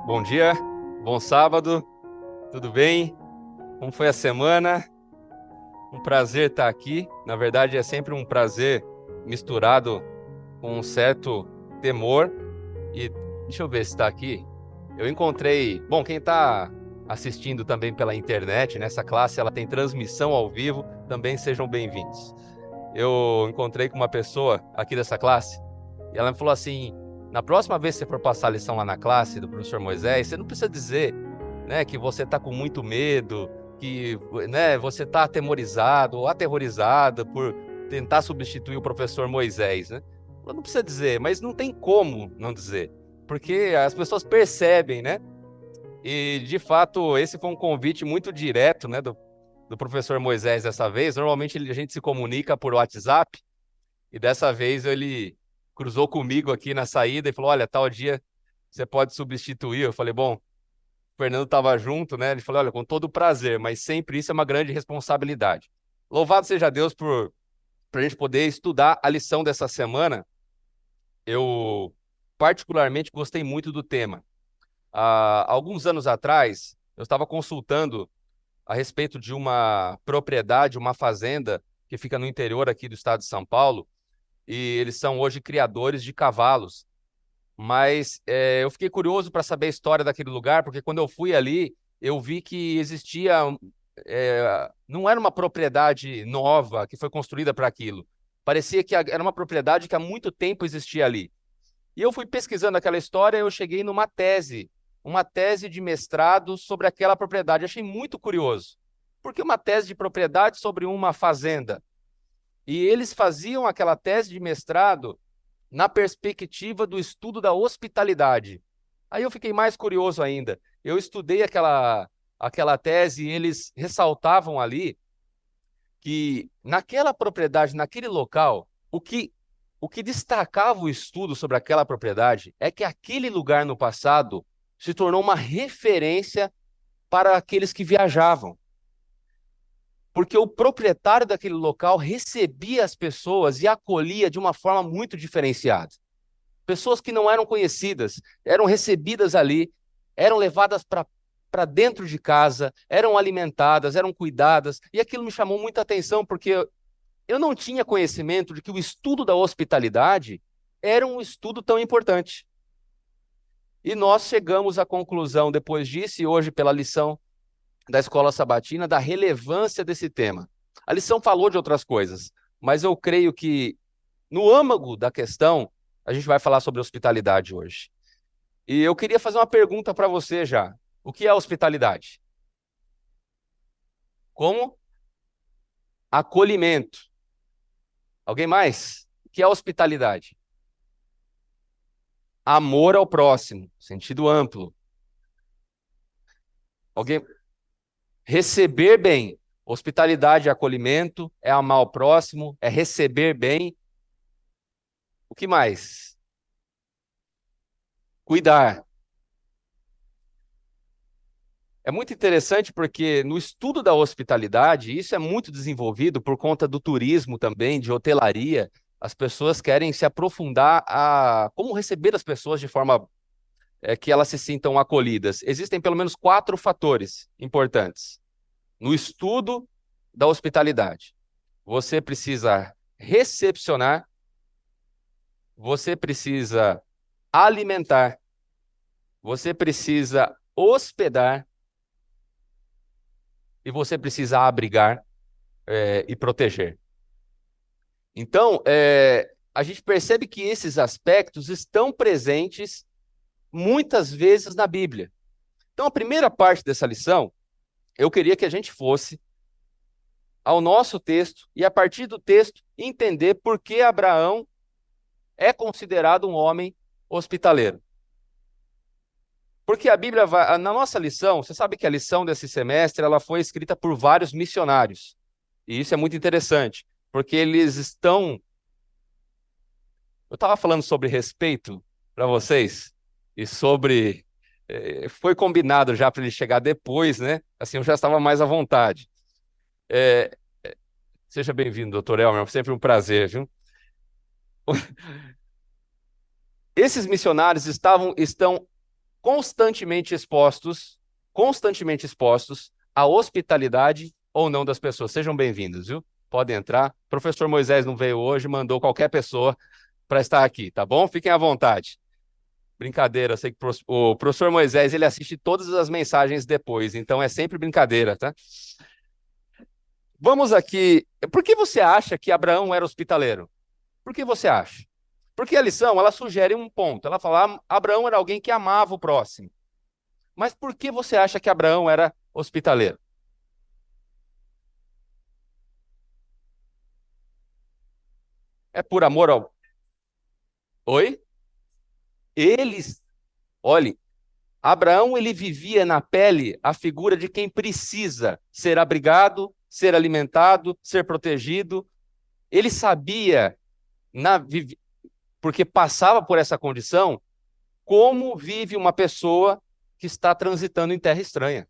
Bom dia, bom sábado, tudo bem? Como foi a semana? Um prazer estar aqui. Na verdade, é sempre um prazer misturado com um certo temor. E deixa eu ver se está aqui. Eu encontrei. Bom, quem está assistindo também pela internet, nessa classe ela tem transmissão ao vivo, também sejam bem-vindos. Eu encontrei com uma pessoa aqui dessa classe e ela me falou assim: na próxima vez que você for passar a lição lá na classe do professor Moisés, você não precisa dizer, né, que você está com muito medo, que, né, você está atemorizado ou aterrorizada por tentar substituir o professor Moisés, né? Ela não precisa dizer, mas não tem como não dizer, porque as pessoas percebem, né? E de fato esse foi um convite muito direto, né, do professor Moisés dessa vez. Normalmente a gente se comunica por WhatsApp e dessa vez ele cruzou comigo aqui na saída e falou: olha, tal dia você pode substituir. Eu falei: bom, o Fernando estava junto, né? Ele falou: olha, com todo prazer, mas sempre isso é uma grande responsabilidade. Louvado seja Deus por a gente poder estudar a lição dessa semana. Eu particularmente gostei muito do tema. Há alguns anos atrás, eu estava consultando a respeito de uma propriedade, uma fazenda que fica no interior aqui do estado de São Paulo, e eles são hoje criadores de cavalos. Mas eu fiquei curioso para saber a história daquele lugar, porque quando eu fui ali, eu vi que existia. Não era uma propriedade nova que foi construída para aquilo. Parecia que era uma propriedade que há muito tempo existia ali. E eu fui pesquisando aquela história e eu cheguei numa tese, uma tese de mestrado sobre aquela propriedade. Achei muito curioso. Porque uma tese de propriedade sobre uma fazenda? E eles faziam aquela tese de mestrado na perspectiva do estudo da hospitalidade. Aí eu fiquei mais curioso ainda. Eu estudei aquela tese e eles ressaltavam ali que naquela propriedade, naquele local, o que destacava o estudo sobre aquela propriedade é que aquele lugar no passado se tornou uma referência para aqueles que viajavam. Porque o proprietário daquele local recebia as pessoas e acolhia de uma forma muito diferenciada. Pessoas que não eram conhecidas eram recebidas ali, eram levadas para dentro de casa, eram alimentadas, eram cuidadas, e aquilo me chamou muita atenção, porque eu não tinha conhecimento de que o estudo da hospitalidade era um estudo tão importante. E nós chegamos à conclusão, depois disso, e hoje pela lição da Escola Sabatina, da relevância desse tema. A lição falou de outras coisas, mas eu creio que no âmago da questão, a gente vai falar sobre hospitalidade hoje. E eu queria fazer uma pergunta para você já. O que é hospitalidade? Como acolhimento. Alguém mais? O que é hospitalidade? Amor ao próximo, sentido amplo. Alguém? Receber bem. Hospitalidade é acolhimento, é amar ao próximo, é receber bem. O que mais? Cuidar. É muito interessante porque no estudo da hospitalidade, isso é muito desenvolvido por conta do turismo também, de hotelaria. As pessoas querem se aprofundar a como receber as pessoas de forma que elas se sintam acolhidas. Existem pelo menos 4 fatores importantes no estudo da hospitalidade. Você precisa recepcionar, você precisa alimentar, você precisa hospedar e você precisa abrigar e proteger. Então, a gente percebe que esses aspectos estão presentes muitas vezes na Bíblia. Então, a primeira parte dessa lição, eu queria que a gente fosse ao nosso texto e, a partir do texto, entender por que Abraão é considerado um homem hospitaleiro. Porque a Bíblia vai, na nossa lição, você sabe que a lição desse semestre ela foi escrita por vários missionários. E isso é muito interessante, porque eles estão. Eu estava falando sobre respeito para vocês e sobre. Foi combinado já para ele chegar depois, né? Assim, eu já estava mais à vontade. É, seja bem-vindo, doutor Elmer, sempre um prazer, viu? Esses missionários estão constantemente expostos à hospitalidade ou não das pessoas. Sejam bem-vindos, viu? Podem entrar. O professor Moisés não veio hoje, mandou qualquer pessoa para estar aqui, tá bom? Fiquem à vontade. Brincadeira, eu sei que o professor Moisés, ele assiste todas as mensagens depois, então é sempre brincadeira, tá? Vamos aqui. Por que você acha que Abraão era hospitaleiro? Por que você acha? Porque a lição, ela sugere um ponto. Ela fala, Abraão era alguém que amava o próximo. Mas por que você acha que Abraão era hospitaleiro? É por amor ao... Oi? Eles... Olhe, Abraão, ele vivia na pele a figura de quem precisa ser abrigado, ser alimentado, ser protegido. Ele sabia, porque passava por essa condição, como vive uma pessoa que está transitando em terra estranha.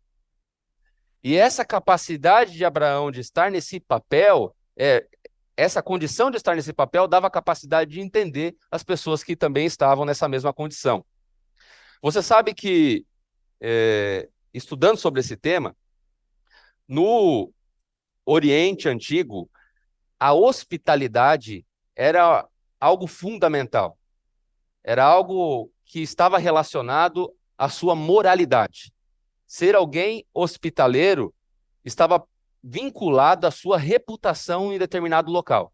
E essa capacidade de Abraão de estar nesse papel, essa condição de estar nesse papel, dava a capacidade de entender as pessoas que também estavam nessa mesma condição. Você sabe que, estudando sobre esse tema, no Oriente Antigo, a hospitalidade era algo fundamental, era algo que estava relacionado à sua moralidade. Ser alguém hospitaleiro estava vinculado à sua reputação em determinado local.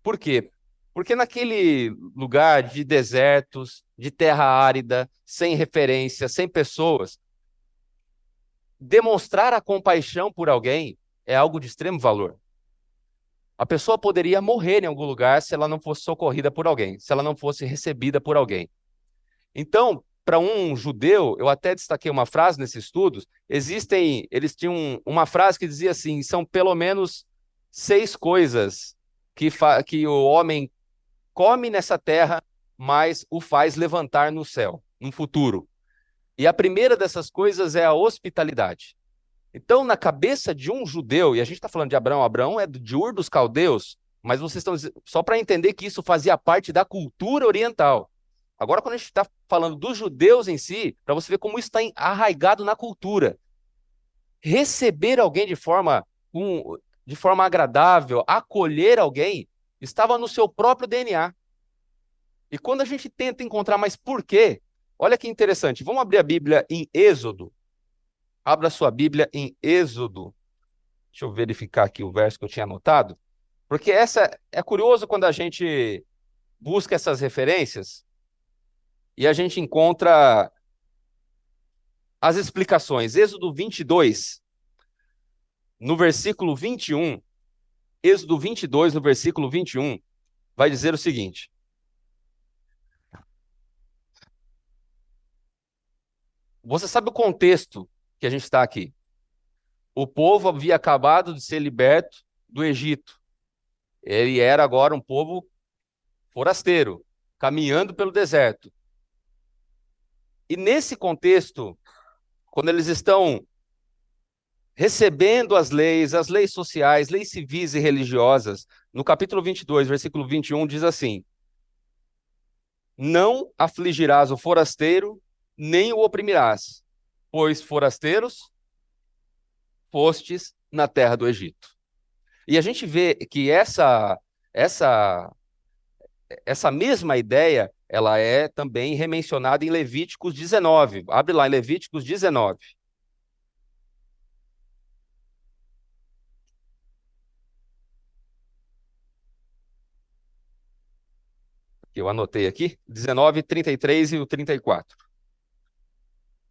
Por quê? Porque naquele lugar de desertos, de terra árida, sem referência, sem pessoas, demonstrar a compaixão por alguém é algo de extremo valor. A pessoa poderia morrer em algum lugar se ela não fosse socorrida por alguém, se ela não fosse recebida por alguém. Então, para um judeu, eu até destaquei uma frase nesses estudos, eles tinham uma frase que dizia assim, são pelo menos 6 coisas que o homem come nessa terra, mas o faz levantar no céu, no futuro. E a primeira dessas coisas é a hospitalidade. Então, na cabeça de um judeu, e a gente está falando de Abraão, Abraão é de Ur dos Caldeus, mas vocês estão só para entender que isso fazia parte da cultura oriental. Agora, quando a gente está falando dos judeus em si, para você ver como isso está arraigado na cultura. Receber alguém de forma agradável, acolher alguém, estava no seu próprio DNA. E quando a gente tenta encontrar mais por quê, olha que interessante. Vamos abrir a Bíblia em Êxodo. Abra sua Bíblia em Êxodo. Deixa eu verificar aqui o verso que eu tinha anotado. Porque essa é curioso quando a gente busca essas referências e a gente encontra as explicações. Êxodo 22, no versículo 21. Êxodo 22, no versículo 21, vai dizer o seguinte. Você sabe o contexto que a gente está aqui. O povo havia acabado de ser liberto do Egito. Ele era agora um povo forasteiro, caminhando pelo deserto. E nesse contexto, quando eles estão recebendo as leis sociais, leis civis e religiosas, no capítulo 22, versículo 21, diz assim: não afligirás o forasteiro, nem o oprimirás, pois forasteiros fostes na terra do Egito. E a gente vê que essa mesma ideia, ela é também remencionada em Levíticos 19. Abre lá em Levíticos 19. Que eu anotei aqui, 19, 33 e o 34.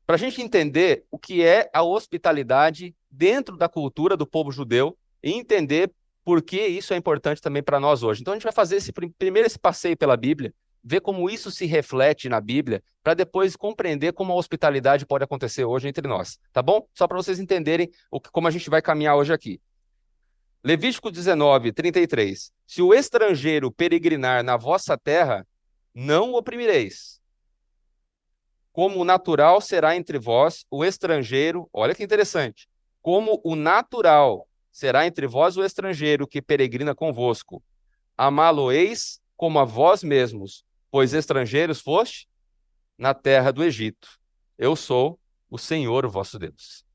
Para a gente entender o que é a hospitalidade dentro da cultura do povo judeu e entender por que isso é importante também para nós hoje. Então a gente vai fazer primeiro esse passeio pela Bíblia, ver como isso se reflete na Bíblia, para depois compreender como a hospitalidade pode acontecer hoje entre nós, tá bom? Só para vocês entenderem como a gente vai caminhar hoje aqui. Levítico 19, 33. Se o estrangeiro peregrinar na vossa terra, não o oprimireis. Como o natural será entre vós o estrangeiro, olha que interessante. Como o natural será entre vós o estrangeiro que peregrina convosco. Amá-lo-eis como a vós mesmos, pois estrangeiros foste na terra do Egito. Eu sou o Senhor, o vosso Deus.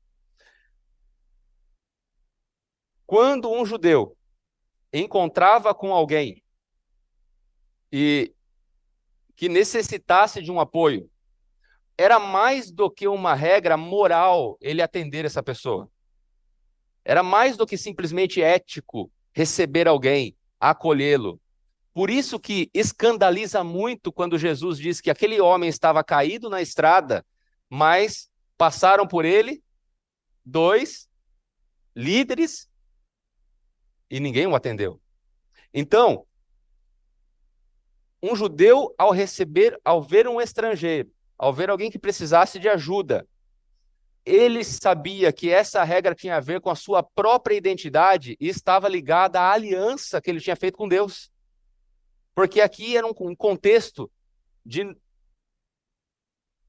Quando um judeu encontrava com alguém e que necessitasse de um apoio, era mais do que uma regra moral ele atender essa pessoa. Era mais do que simplesmente ético receber alguém, acolhê-lo. Por isso que escandaliza muito quando Jesus diz que aquele homem estava caído na estrada, mas passaram por ele 2 líderes e ninguém o atendeu. Então, um judeu, ao ver um estrangeiro, ao ver alguém que precisasse de ajuda, ele sabia que essa regra tinha a ver com a sua própria identidade e estava ligada à aliança que ele tinha feito com Deus. Porque aqui era um contexto de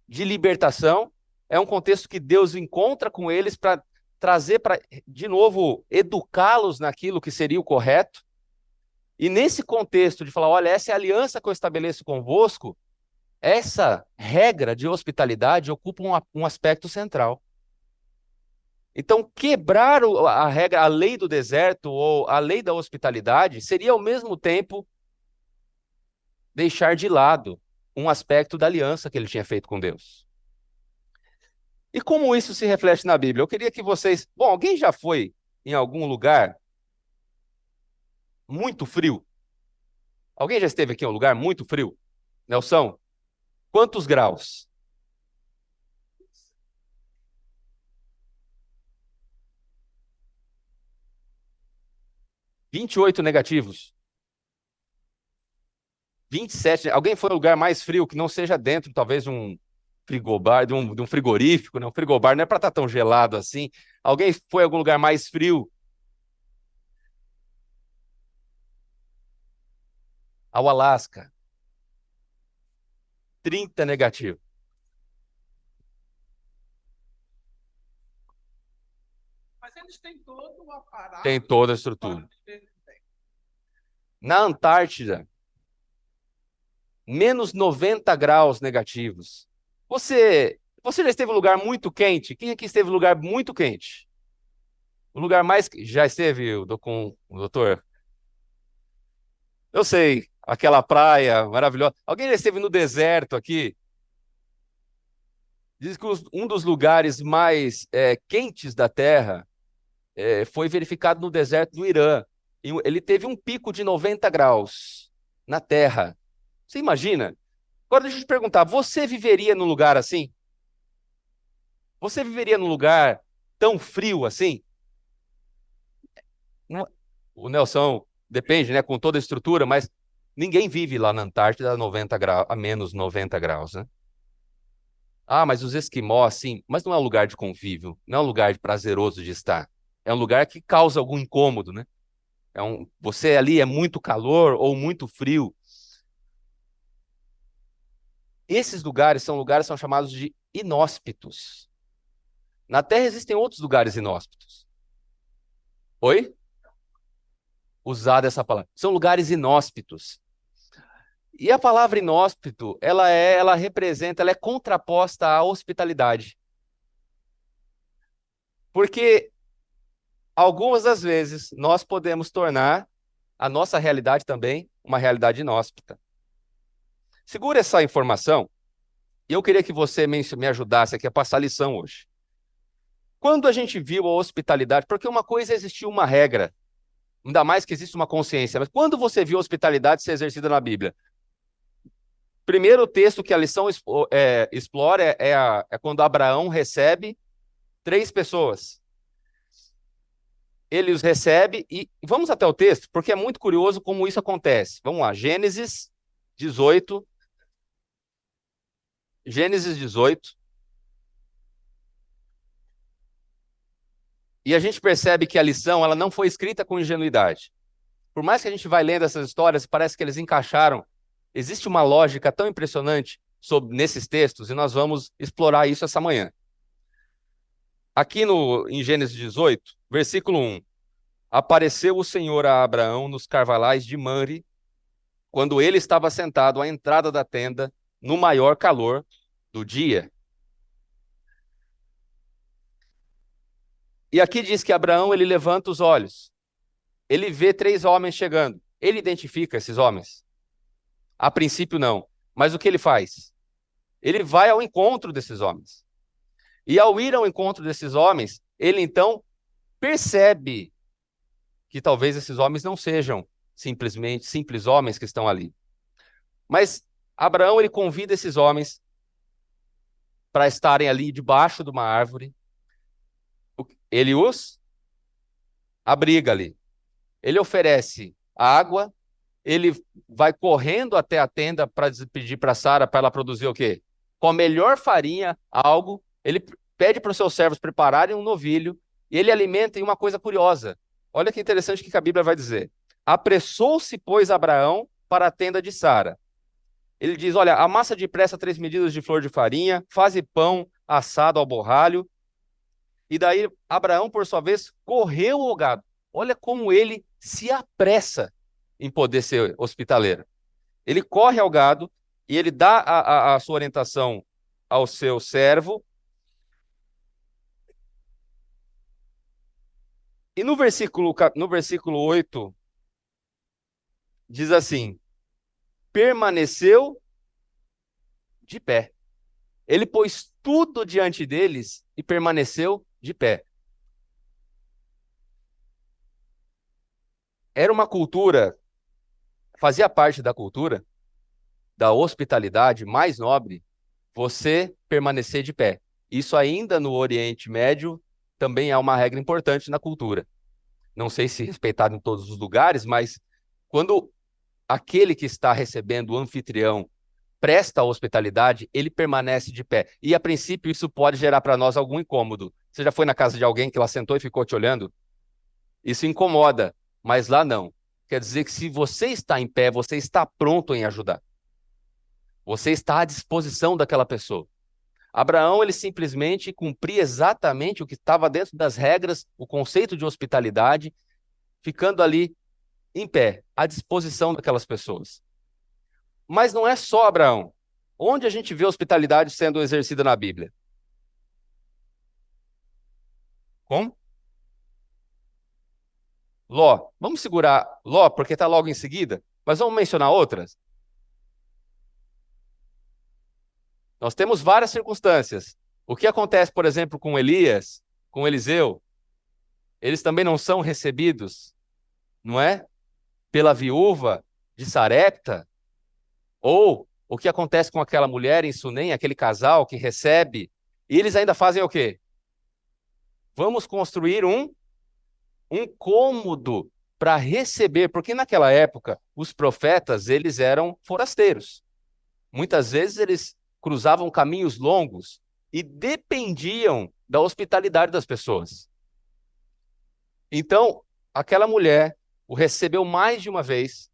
libertação, é um contexto que Deus encontra com eles para trazer, para, de novo, educá-los naquilo que seria o correto. E nesse contexto de falar, olha, essa é a aliança que eu estabeleço convosco, essa regra de hospitalidade ocupa um aspecto central. Então, quebrar a regra, a lei do deserto ou a lei da hospitalidade seria ao mesmo tempo deixar de lado um aspecto da aliança que ele tinha feito com Deus. E como isso se reflete na Bíblia? Eu queria que vocês... Bom, alguém já foi em algum lugar muito frio? Alguém já esteve aqui em um lugar muito frio? Nelson, quantos graus? 28 negativos. 27. Alguém foi ao lugar mais frio que não seja dentro, talvez, um frigobar, de um frigorífico, né? Um frigobar não é para estar tão gelado assim. Alguém foi a algum lugar mais frio? Ao Alasca. 30 negativo. Mas eles têm todo o aparato. Tem toda a estrutura. Na Antártida, menos 90 graus negativos. Você já esteve em um lugar muito quente? Quem aqui esteve em um lugar muito quente? O lugar mais... Já esteve com o doutor? Eu sei, aquela praia maravilhosa. Alguém já esteve no deserto aqui? Diz que um dos lugares mais quentes da Terra foi verificado no deserto do Irã. E ele teve um pico de 90 graus na Terra. Você imagina? Agora deixa eu te perguntar, você viveria num lugar assim? Você viveria num lugar tão frio assim? O Nelson depende, né, com toda a estrutura, mas ninguém vive lá na Antártida a 90 graus, a menos 90 graus, né? Ah, mas os esquimós, sim, mas não é um lugar de convívio, não é um lugar prazeroso de estar. É um lugar que causa algum incômodo, né? Você ali é muito calor ou muito frio. Esses lugares são chamados de inóspitos. Na Terra existem outros lugares inóspitos. Oi? Usada essa palavra. São lugares inóspitos. E a palavra inóspito, ela é contraposta à hospitalidade. Porque algumas das vezes nós podemos tornar a nossa realidade também uma realidade inóspita. Segura essa informação e eu queria que você me ajudasse aqui a passar a lição hoje. Quando a gente viu a hospitalidade, porque uma coisa é existir uma regra, ainda mais que existe uma consciência, mas quando você viu a hospitalidade ser exercida na Bíblia? Primeiro texto que a lição explora é quando Abraão recebe 3 pessoas. Ele os recebe e vamos até o texto, porque é muito curioso como isso acontece. Vamos lá, Gênesis 18. Gênesis 18. E a gente percebe que a lição ela não foi escrita com ingenuidade. Por mais que a gente vai lendo essas histórias, parece que eles encaixaram. Existe uma lógica tão impressionante nesses textos e nós vamos explorar isso essa manhã. Aqui em Gênesis 18, versículo 1. Apareceu o Senhor a Abraão nos carvalhais de Mamre, quando ele estava sentado à entrada da tenda, no maior calor. do dia. E aqui diz que Abraão, ele levanta os olhos. Ele vê 3 homens chegando. Ele identifica esses homens? A princípio, não. Mas o que ele faz? Ele vai ao encontro desses homens. E ao ir ao encontro desses homens, ele então percebe que talvez esses homens não sejam simplesmente simples homens que estão ali. Mas Abraão, ele convida esses homens para estarem ali debaixo de uma árvore. Ele os abriga ali. Ele oferece água, ele vai correndo até a tenda para pedir para Sara para ela produzir o quê? Com a melhor farinha, algo. Ele pede para os seus servos prepararem um novilho e ele alimenta. E uma coisa curiosa, olha que interessante que a Bíblia vai dizer. Apressou-se, pois, Abraão para a tenda de Sara. Ele diz, olha, amassa depressa 3 medidas de flor de farinha, faze pão assado ao borralho. E daí Abraão, por sua vez, correu ao gado. Olha como ele se apressa em poder ser hospitaleiro. Ele corre ao gado e ele dá a sua orientação ao seu servo. E no versículo 8, diz assim, permaneceu de pé. Ele pôs tudo diante deles e permaneceu de pé. Era uma cultura, fazia parte da cultura da hospitalidade mais nobre, você permanecer de pé. Isso ainda no Oriente Médio também é uma regra importante na cultura. Não sei se respeitado em todos os lugares, mas quando aquele que está recebendo o anfitrião presta a hospitalidade, ele permanece de pé. E a princípio isso pode gerar para nós algum incômodo. Você já foi na casa de alguém que ela sentou e ficou te olhando? Isso incomoda, mas lá não. Quer dizer que se você está em pé, você está pronto em ajudar. Você está à disposição daquela pessoa. Abraão, ele simplesmente cumpria exatamente o que estava dentro das regras, o conceito de hospitalidade, ficando ali em pé, à disposição daquelas pessoas. Mas não é só Abraão. Onde a gente vê a hospitalidade sendo exercida na Bíblia? Como? Ló. Vamos segurar Ló, porque está logo em seguida, mas vamos mencionar outras? Nós temos várias circunstâncias. O que acontece, por exemplo, com Elias, com Eliseu? Eles também não são recebidos, não é? Pela viúva de Sarepta? Ou o que acontece com aquela mulher em Sunem, aquele casal que recebe, e eles ainda fazem o quê? Vamos construir um cômodo para receber, porque naquela época os profetas, eles eram forasteiros. Muitas vezes eles cruzavam caminhos longos e dependiam da hospitalidade das pessoas. Então, aquela mulher o recebeu mais de uma vez,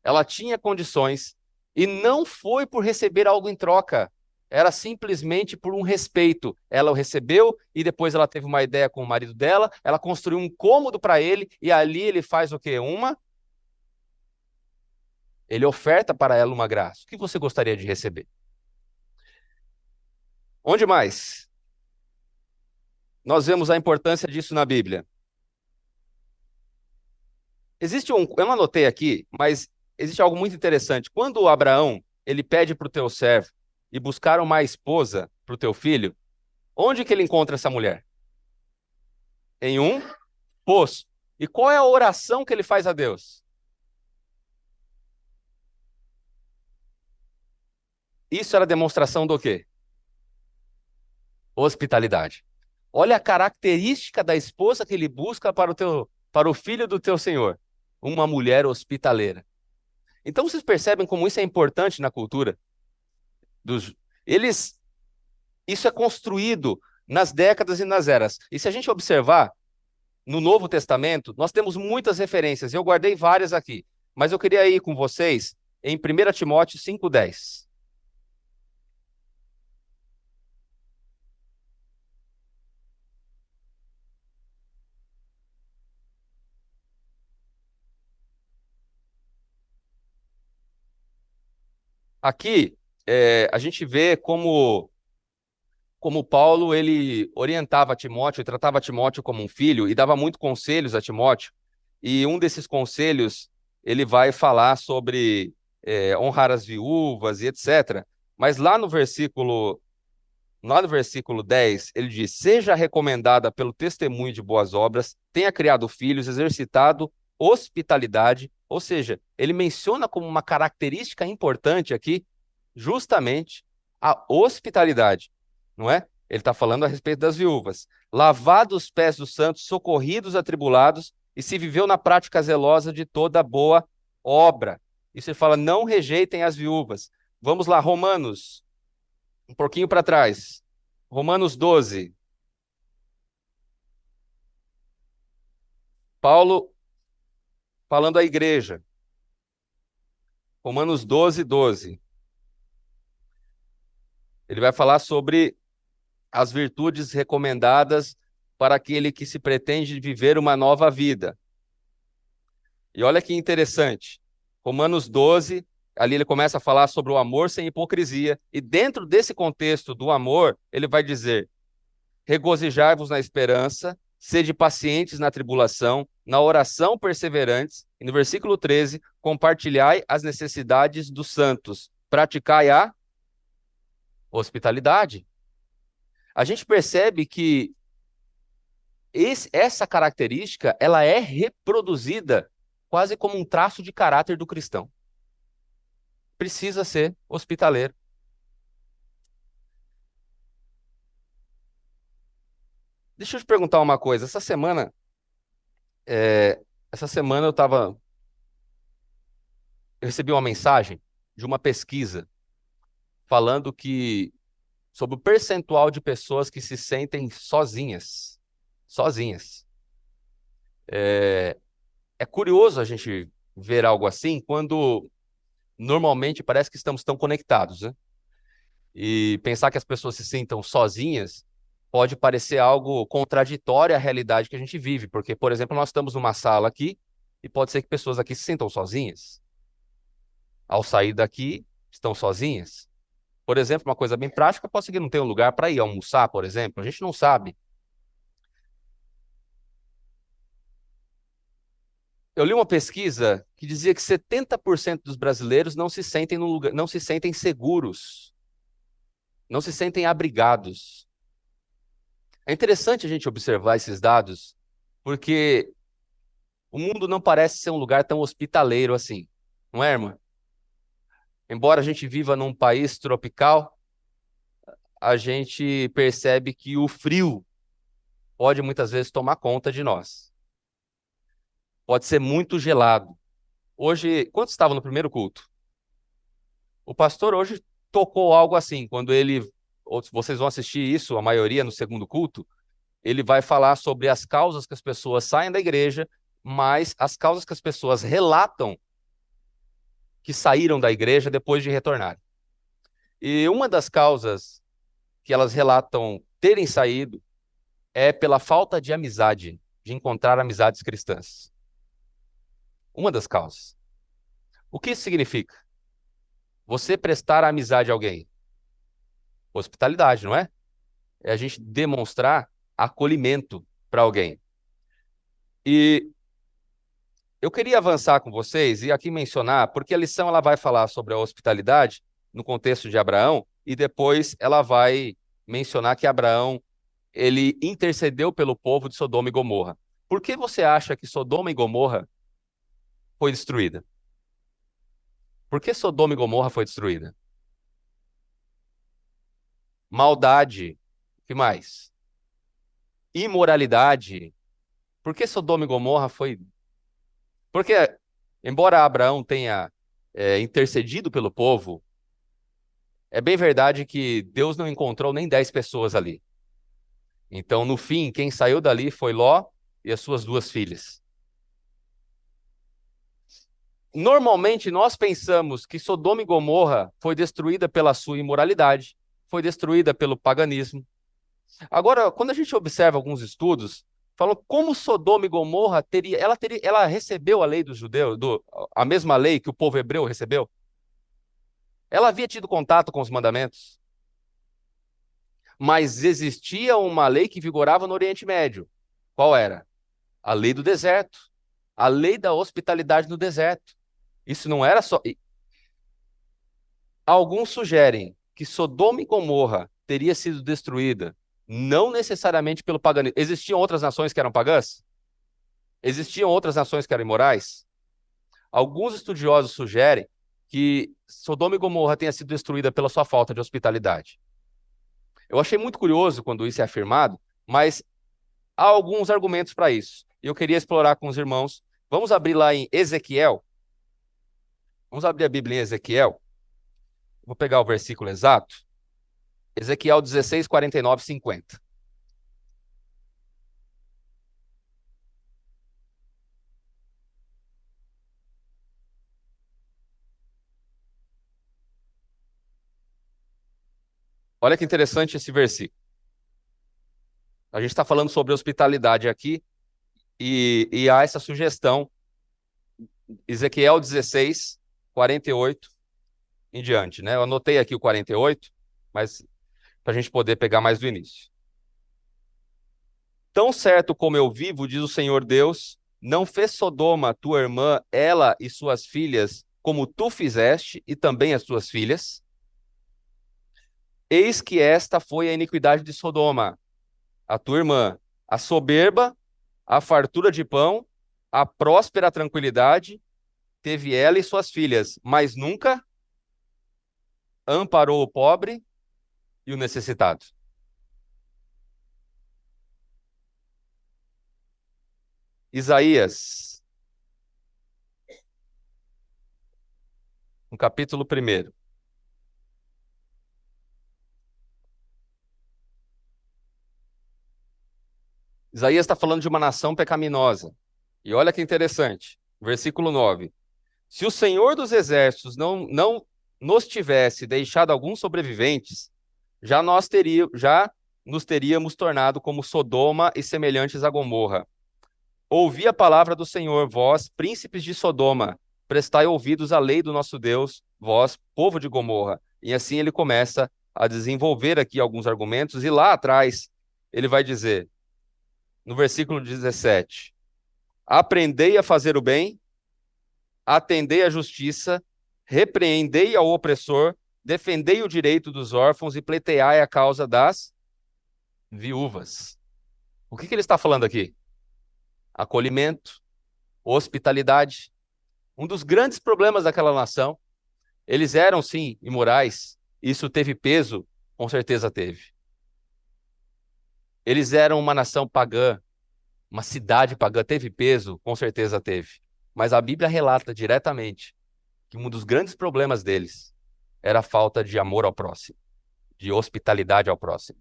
ela tinha condições e não foi por receber algo em troca, era simplesmente por um respeito. Ela o recebeu e depois ela teve uma ideia com o marido dela, ela construiu um cômodo para ele e ali ele faz o quê? Ele oferta para ela uma graça. O que você gostaria de receber? Onde mais? Nós vemos a importância disso na Bíblia. Eu não anotei aqui, mas existe algo muito interessante. Quando o Abraão, ele pede para o teu servo e buscar uma esposa para o teu filho, onde que ele encontra essa mulher? Em um poço. E qual é a oração que ele faz a Deus? Isso era demonstração do quê? Hospitalidade. Olha a característica da esposa que ele busca para o filho do teu senhor. Uma mulher hospitaleira. Então vocês percebem como isso é importante na cultura dos eles isso é construído nas décadas e nas eras. E se a gente observar no Novo Testamento, nós temos muitas referências. Eu guardei várias aqui, mas eu queria ir com vocês em 1 Timóteo 5:10. Aqui a gente vê como como Paulo ele orientava Timóteo, tratava Timóteo como um filho e dava muito conselhos a Timóteo. E um desses conselhos ele vai falar sobre honrar as viúvas e etc. Mas lá no versículo 10, ele diz: seja recomendada pelo testemunho de boas obras, tenha criado filhos, exercitado hospitalidade. Ou seja, ele menciona como uma característica importante aqui, justamente a hospitalidade, não é? Ele está falando a respeito das viúvas. Lavado os pés dos santos, socorridos atribulados, e se viveu na prática zelosa de toda boa obra. Isso ele fala: não rejeitem as viúvas. Vamos lá, Romanos um pouquinho para trás. Romanos 12. Paulo falando à igreja. Romanos 12, 12. Ele vai falar sobre as virtudes recomendadas para aquele que se pretende viver uma nova vida. E olha que interessante. Romanos 12, ali ele começa a falar sobre o amor sem hipocrisia. E dentro desse contexto do amor, ele vai dizer: regozijai-vos na esperança, sede pacientes na tribulação, na oração perseverantes. E no versículo 13, compartilhai as necessidades dos santos, praticai a hospitalidade. A gente percebe que essa característica ela é reproduzida quase como um traço de caráter do cristão. Precisa ser hospitaleiro. Deixa eu te perguntar uma coisa. Essa semana eu recebi uma mensagem de uma pesquisa falando que sobre o percentual de pessoas que se sentem sozinhas. Sozinhas. É curioso a gente ver algo assim quando normalmente parece que estamos tão conectados, né? E pensar que as pessoas se sintam sozinhas pode parecer algo contraditório à realidade que a gente vive, porque, por exemplo, nós estamos numa sala aqui e pode ser que pessoas aqui se sintam sozinhas. Ao sair daqui, estão sozinhas. Por exemplo, uma coisa bem prática, pode ser que não tenha um lugar para ir almoçar, por exemplo. A gente não sabe. Eu li uma pesquisa que dizia que 70% dos brasileiros não se sentem no lugar, não se sentem seguros, não se sentem abrigados. É interessante a gente observar esses dados, porque o mundo não parece ser um lugar tão hospitaleiro assim, não é, irmã? Embora a gente viva num país tropical, a gente percebe que o frio pode muitas vezes tomar conta de nós. Pode ser muito gelado. Hoje, quantos estavam no primeiro culto? O pastor hoje tocou algo assim, quando ele, ou vocês vão assistir isso, a maioria no segundo culto, ele vai falar sobre as causas que as pessoas saem da igreja, mas as causas que as pessoas relatam que saíram da igreja depois de retornar. E uma das causas que elas relatam terem saído é pela falta de amizade, de encontrar amizades cristãs. Uma das causas. O que isso significa? Você prestar amizade a alguém. Hospitalidade, não é? É a gente demonstrar acolhimento para alguém. E eu queria avançar com vocês e aqui mencionar, porque a lição ela vai falar sobre a hospitalidade no contexto de Abraão e depois ela vai mencionar que Abraão ele intercedeu pelo povo de Sodoma e Gomorra. Por que você acha que Sodoma e Gomorra foi destruída? Por que Sodoma e Gomorra foi destruída? Maldade. O que mais? Imoralidade. Por que Sodoma e Gomorra foi... Porque, embora Abraão tenha intercedido pelo povo, é bem verdade que Deus não encontrou nem 10 pessoas ali. Então, no fim, quem saiu dali foi Ló e as suas duas filhas. Normalmente, nós pensamos que Sodoma e Gomorra foi destruída pela sua imoralidade, foi destruída pelo paganismo. Agora, quando a gente observa alguns estudos, falam como Sodoma e Gomorra ela recebeu a lei dos judeus, a mesma lei que o povo hebreu recebeu. Ela havia tido contato com os mandamentos. Mas existia uma lei que vigorava no Oriente Médio. Qual era? A lei do deserto. A lei da hospitalidade no deserto. Isso não era só. Alguns sugerem que Sodoma e Gomorra teria sido destruída, não necessariamente pelo paganismo. Existiam outras nações que eram pagãs? Existiam outras nações que eram imorais? Alguns estudiosos sugerem que Sodoma e Gomorra tenha sido destruída pela sua falta de hospitalidade. Eu achei muito curioso quando isso é afirmado, mas há alguns argumentos para isso. E eu queria explorar com os irmãos. Vamos abrir lá em Ezequiel. Vamos abrir a Bíblia em Ezequiel. Vou pegar o versículo exato. Ezequiel 16, 49, 50. Olha que interessante esse versículo. A gente está falando sobre hospitalidade aqui e há essa sugestão, Ezequiel 16, 48 em diante, né? Eu anotei aqui o 48, mas para a gente poder pegar mais do início. Tão certo como eu vivo, diz o Senhor Deus, não fez Sodoma, tua irmã, ela e suas filhas, como tu fizeste, e também as tuas filhas? Eis que esta foi a iniquidade de Sodoma, a tua irmã, a soberba, a fartura de pão, a próspera tranquilidade, teve ela e suas filhas, mas nunca amparou o pobre e o necessitado. Isaías, no capítulo 1. Isaías está falando de uma nação pecaminosa. E olha que interessante, versículo 9. Se o Senhor dos Exércitos não nos tivesse deixado alguns sobreviventes, já nos teríamos tornado como Sodoma e semelhantes a Gomorra. Ouvi a palavra do Senhor, vós, príncipes de Sodoma, prestai ouvidos à lei do nosso Deus, vós, povo de Gomorra. E assim ele começa a desenvolver aqui alguns argumentos, e lá atrás ele vai dizer, no versículo 17, aprendei a fazer o bem, atendei à justiça, repreendei ao opressor, defendei o direito dos órfãos e pleiteai a causa das viúvas. O que ele está falando aqui? Acolhimento, hospitalidade. Um dos grandes problemas daquela nação, eles eram sim imorais, isso teve peso, com certeza teve. Eles eram uma nação pagã, uma cidade pagã, teve peso, com certeza teve. Mas a Bíblia relata diretamente que um dos grandes problemas deles era a falta de amor ao próximo, de hospitalidade ao próximo.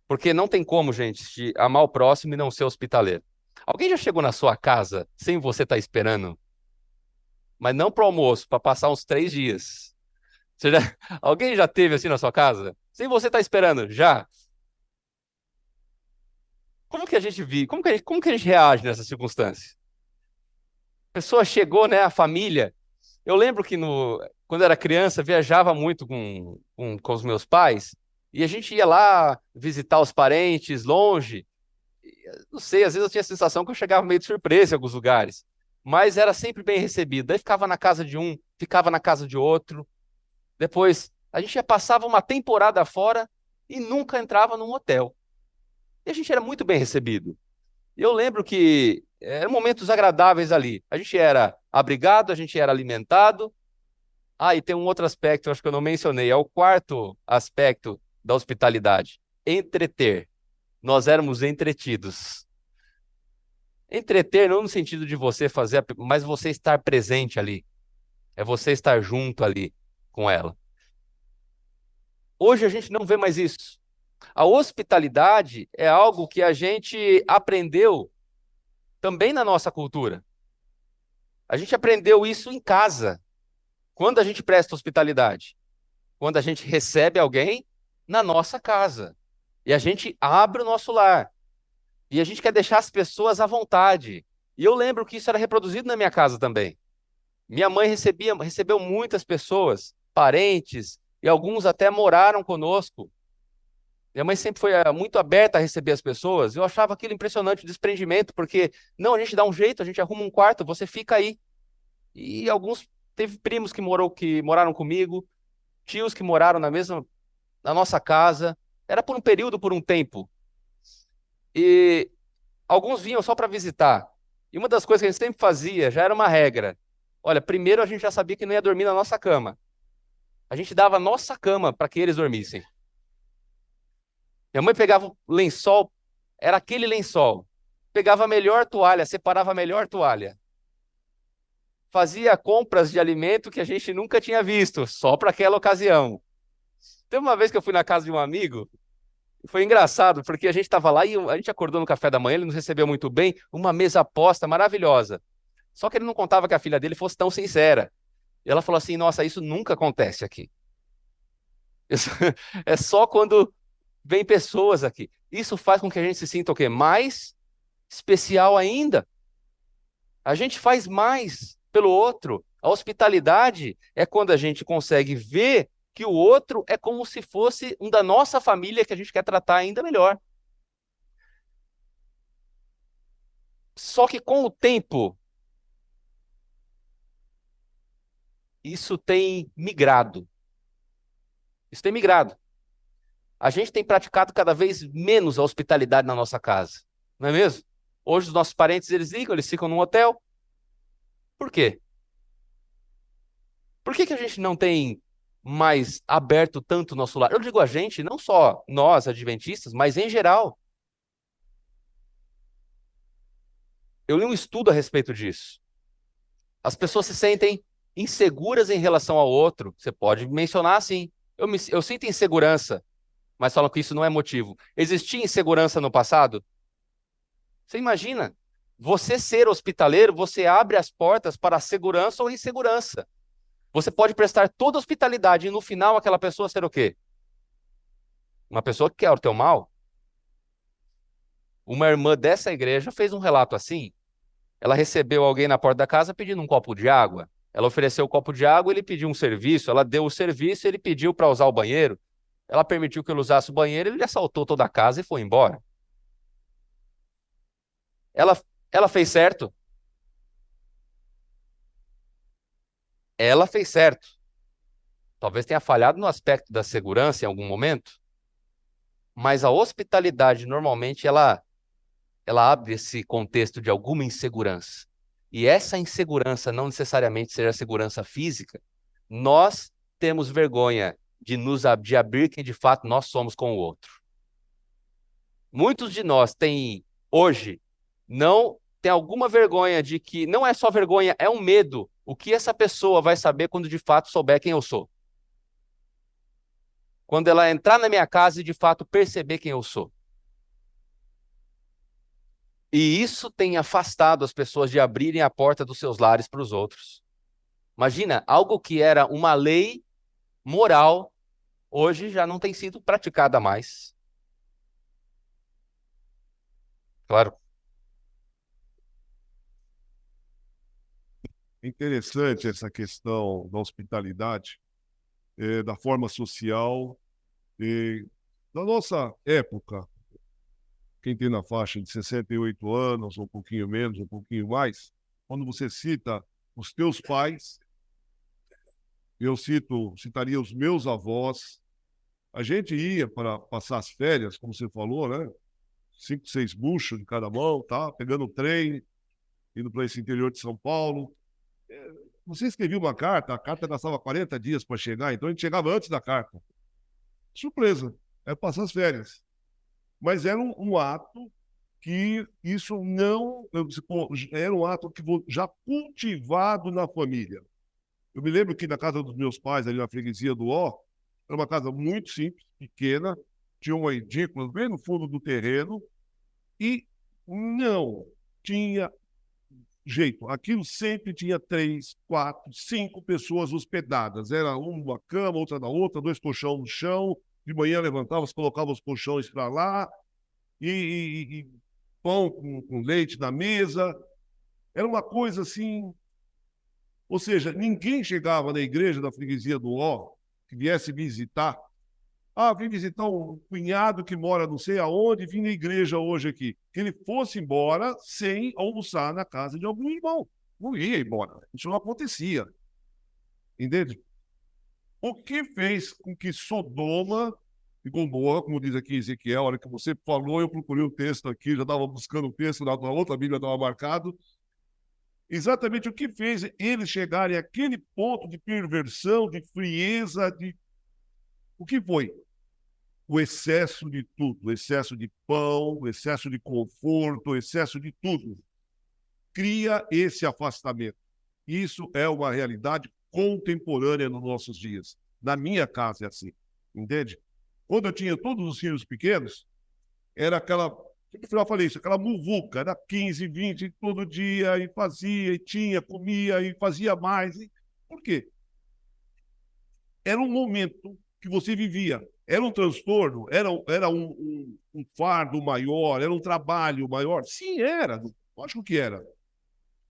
Porque não tem como, gente, amar o próximo e não ser hospitaleiro. Alguém já chegou na sua casa sem você estar esperando? Mas não para o almoço, para passar uns 3 dias. Alguém já teve assim na sua casa? Sem você estar esperando? Já? Como que a gente vive? Como que a gente reage nessa circunstância? A pessoa chegou, né? A família. Eu lembro que quando eu era criança, viajava muito com os meus pais e a gente ia lá visitar os parentes longe. Não sei, às vezes eu tinha a sensação que eu chegava meio de surpresa em alguns lugares, mas era sempre bem recebido. Daí ficava na casa de um, ficava na casa de outro. Depois a gente já passava uma temporada fora e nunca entrava num hotel. E a gente era muito bem recebido. E eu lembro que eram momentos agradáveis ali. A gente era abrigado, a gente era alimentado. Ah, e tem um outro aspecto, eu acho que eu não mencionei, é o quarto aspecto da hospitalidade: entreter. Nós éramos entretidos. Entreter não no sentido de você fazer, mas você estar presente ali. É você estar junto ali com ela. Hoje a gente não vê mais isso. A hospitalidade é algo que a gente aprendeu também na nossa cultura. A gente aprendeu isso em casa. Quando a gente presta hospitalidade? Quando a gente recebe alguém na nossa casa. E a gente abre o nosso lar. E a gente quer deixar as pessoas à vontade. E eu lembro que isso era reproduzido na minha casa também. Minha mãe recebeu muitas pessoas, parentes, e alguns até moraram conosco. Minha mãe sempre foi muito aberta a receber as pessoas. Eu achava aquilo impressionante, o desprendimento, porque, não, a gente dá um jeito, a gente arruma um quarto, você fica aí. E alguns, teve primos que moraram comigo, tios que moraram na nossa casa. Era por um período, por um tempo. E alguns vinham só para visitar. E uma das coisas que a gente sempre fazia, já era uma regra. Olha, primeiro a gente já sabia que não ia dormir na nossa cama. A gente dava a nossa cama para que eles dormissem. Minha mãe pegava o lençol, era aquele lençol. Pegava a melhor toalha, separava a melhor toalha. Fazia compras de alimento que a gente nunca tinha visto, só para aquela ocasião. Teve uma vez que eu fui na casa de um amigo, foi engraçado, porque a gente estava lá e a gente acordou no café da manhã, ele nos recebeu muito bem, uma mesa posta maravilhosa. Só que ele não contava que a filha dele fosse tão sincera. E ela falou assim: Nossa, isso nunca acontece aqui. Isso é só quando vem pessoas aqui. Isso faz com que a gente se sinta o quê? Mais especial ainda. A gente faz mais pelo outro. A hospitalidade é quando a gente consegue ver que o outro é como se fosse um da nossa família que a gente quer tratar ainda melhor. Só que com o tempo, isso tem migrado. Isso tem migrado. A gente tem praticado cada vez menos a hospitalidade na nossa casa. Não é mesmo? Hoje os nossos parentes, eles ligam, eles ficam num hotel. Por quê? Por que que a gente não tem mais aberto tanto o nosso lar? Eu digo a gente, não só nós, adventistas, mas em geral. Eu li um estudo a respeito disso. As pessoas se sentem inseguras em relação ao outro. Você pode mencionar assim. Eu sinto insegurança, mas falam que isso não é motivo. Existia insegurança no passado? Você imagina? Você ser hospitaleiro, você abre as portas para a segurança ou insegurança. Você pode prestar toda a hospitalidade e no final aquela pessoa ser o quê? Uma pessoa que quer o teu mal? Uma irmã dessa igreja fez um relato assim. Ela recebeu alguém na porta da casa pedindo um copo de água. Ela ofereceu o copo de água, ele pediu um serviço. Ela deu o serviço, ele pediu para usar o banheiro. Ela permitiu que ele usasse o banheiro, ele assaltou toda a casa e foi embora. Ela, ela fez certo? Ela fez certo. Talvez tenha falhado no aspecto da segurança em algum momento, mas a hospitalidade normalmente ela abre esse contexto de alguma insegurança. E essa insegurança não necessariamente seja segurança física. Nós temos vergonha de abrir quem de fato nós somos com o outro. Muitos de nós têm hoje não tem alguma vergonha de que não é só vergonha, é um medo. O que essa pessoa vai saber quando de fato souber quem eu sou? Quando ela entrar na minha casa e de fato perceber quem eu sou. E isso tem afastado as pessoas de abrirem a porta dos seus lares para os outros. Imagina, algo que era uma lei moral, hoje já não tem sido praticada mais. Claro. Interessante essa questão da hospitalidade, da forma social. Na nossa época, quem tem na faixa de 68 anos, ou um pouquinho menos, um pouquinho mais, quando você cita os teus pais, citaria os meus avós. A gente ia para passar as férias, como você falou, né? 5, 6 buchos de cada mão, tá? Pegando o trem, indo para esse interior de São Paulo. Você escrevia uma carta, a carta gastava 40 dias para chegar, então a gente chegava antes da carta. Surpresa, é passar as férias. Mas era um ato que isso não... Era um ato que já cultivado na família. Eu me lembro que na casa dos meus pais, ali na freguesia do Ó, era uma casa muito simples, pequena, tinha uma edícula bem no fundo do terreno e não tinha jeito. Aquilo sempre tinha 3, 4, 5 pessoas hospedadas. Era uma cama, outra na outra, 2 colchões no chão. De manhã levantava, colocava os colchões para lá e pão com leite na mesa. Era uma coisa assim. Ou seja, ninguém chegava na igreja da freguesia do Ó, que viesse visitar, Ah, vim visitar um cunhado que mora não sei aonde, vim na igreja hoje aqui. Que ele fosse embora sem almoçar na casa de algum irmão. Não ia embora. Isso não acontecia. Entende? O que fez com que Sodoma e Gomorra, como diz aqui Ezequiel, a hora que você falou, eu procurei o texto aqui, já estava buscando o texto, na outra Bíblia estava marcado. Exatamente o que fez eles chegarem àquele ponto de perversão, de frieza, de... O que foi? O excesso de tudo, o excesso de pão, o excesso de conforto, o excesso de tudo. Cria esse afastamento. Isso é uma realidade contemporânea nos nossos dias. Na minha casa é assim, entende? Quando eu tinha todos os filhos pequenos, era aquela, eu falei isso, aquela muvuca, era 15, 20 todo dia, e fazia, e tinha, comia, e fazia mais. Por quê? Era um momento que você vivia. Era um transtorno? Era um fardo maior? Era um trabalho maior? Sim, era. Lógico que era.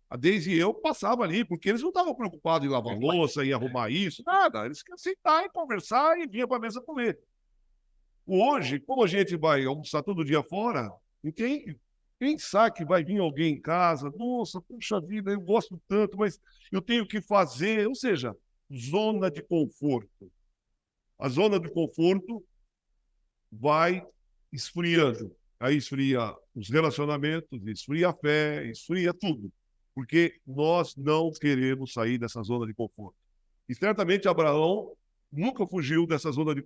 A Deise e eu passava ali, porque eles não estavam preocupados em lavar louça, em arrumar isso, nada. Eles queriam sentar e conversar e vinha para a mesa comer. Hoje, como a gente vai almoçar todo dia fora, e quem sabe que vai vir alguém em casa, nossa, puxa vida, eu gosto tanto, mas eu tenho que fazer. Ou seja, zona de conforto. A zona de conforto vai esfriando. Aí esfria os relacionamentos, esfria a fé, esfria tudo. Porque nós não queremos sair dessa zona de conforto. E certamente Abraão nunca fugiu dessa zona de...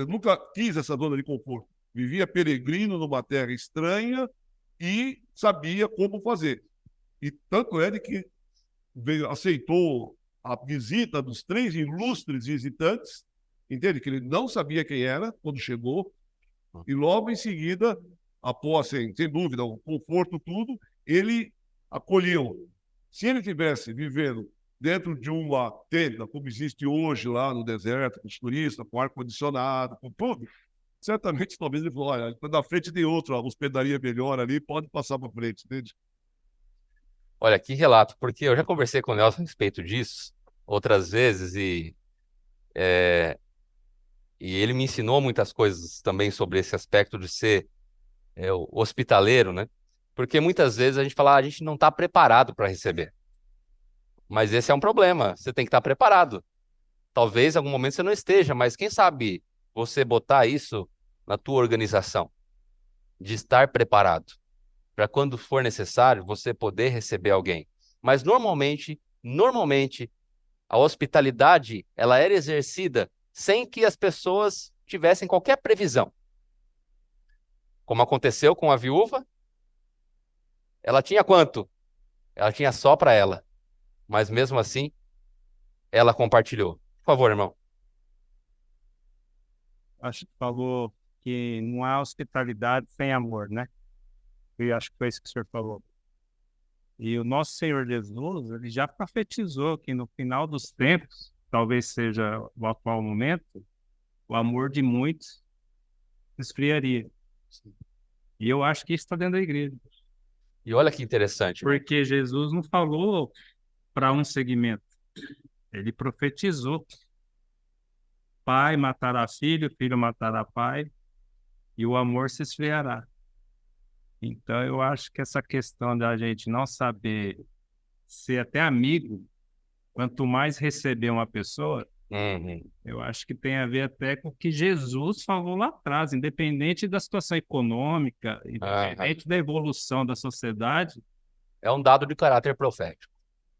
nunca quis essa zona de conforto. Vivia peregrino numa terra estranha e sabia como fazer. E tanto é de que aceitou a visita dos 3 ilustres visitantes, entende? Que ele não sabia quem era quando chegou, e logo em seguida, após, sem dúvida, o conforto, tudo, ele acolheu. Se ele tivesse vivendo dentro de uma tenda, como existe hoje lá no deserto, com os turistas, com ar-condicionado, com tudo, certamente talvez ele falou, olha, na frente de outra hospedaria melhor ali, pode passar para frente, entende? Olha, que relato, porque eu já conversei com o Nelson a respeito disso outras vezes e ele me ensinou muitas coisas também sobre esse aspecto de ser o hospitaleiro, né? Porque muitas vezes a gente fala, a gente não está preparado para receber. Mas esse é um problema, você tem que estar preparado. Talvez em algum momento você não esteja, mas quem sabe você botar isso na tua organização, de estar preparado, para quando for necessário você poder receber alguém. Mas normalmente, a hospitalidade, ela era exercida sem que as pessoas tivessem qualquer previsão. Como aconteceu com a viúva, ela tinha quanto? Ela tinha só para ela, mas mesmo assim, ela compartilhou. Por favor, irmão. Acho que falou que não há hospitalidade sem amor, né? E acho que foi isso que o senhor falou. E o nosso Senhor Jesus, ele já profetizou que no final dos tempos, talvez seja o atual momento, o amor de muitos esfriaria. E eu acho que isso está dentro da igreja. E olha que interessante, irmão. Porque Jesus não falou para um segmento. Ele profetizou. Pai matará filho, filho matará pai, e o amor se esfriará. Então, eu acho que essa questão da gente não saber ser até amigo, quanto mais receber uma pessoa, eu acho que tem a ver até com o que Jesus falou lá atrás, independente da situação econômica, independente da evolução da sociedade. É um dado de caráter profético.